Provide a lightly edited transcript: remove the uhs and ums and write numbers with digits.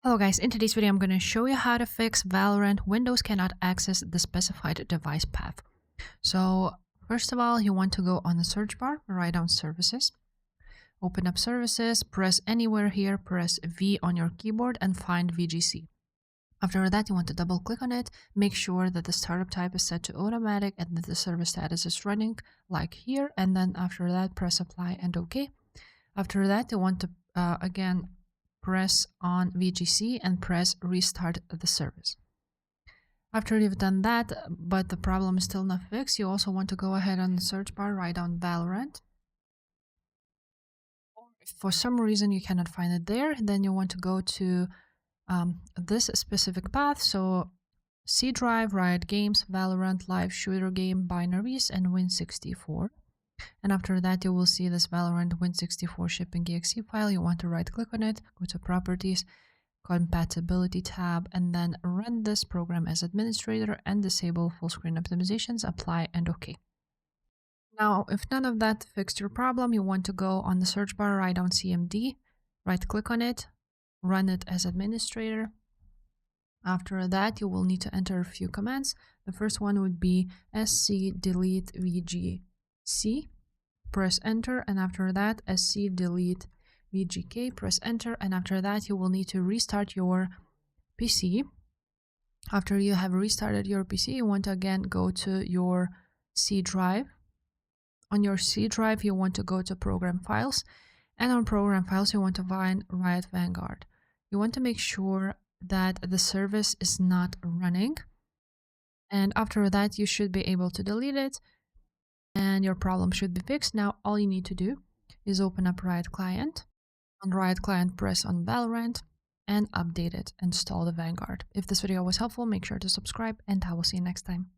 Hello guys, in today's video I'm going to show you how to fix Valorant Windows cannot access the specified device path. So first of all, you want to go on the search bar, write down services, open up services, press anywhere here, press V on your keyboard and find VGC. After that, you want to double click on it, make sure that the startup type is set to automatic and that the service status is running like here, and then after that press apply and OK. After that, you want to again press on VGC and press restart the service. After you've done that, but the problem is still not fixed, you also want to go ahead on the search bar, write down Valorant. Or if for some reason you cannot find it there, then you want to go to this specific path. So C drive, Riot Games, Valorant, Live Shooter Game, Binaries, and Win64. And after that, you will see this Valorant Win64 shipping exe file. You want to right click on it, go to Properties, Compatibility tab, and then run this program as administrator and disable full screen optimizations, apply and OK. Now, if none of that fixed your problem, you want to go on the search bar, write down CMD, right click on it, run it as administrator. After that, you will need to enter a few commands. The first one would be sc delete vgc, press enter, and after that sc delete vgk, press enter, and after that you will need to restart your PC. After you have restarted your PC, you want to again go to your C drive. On your C drive, you want to go to Program Files, and on Program Files, you want to find Riot Vanguard. You want to make sure that the service is not running, and after that, you should be able to delete it, and your problem should be fixed. Now, all you need to do is open up Riot Client. On Riot Client, press on Valorant, and update it, install the Vanguard. If this video was helpful, make sure to subscribe, and I will see you next time.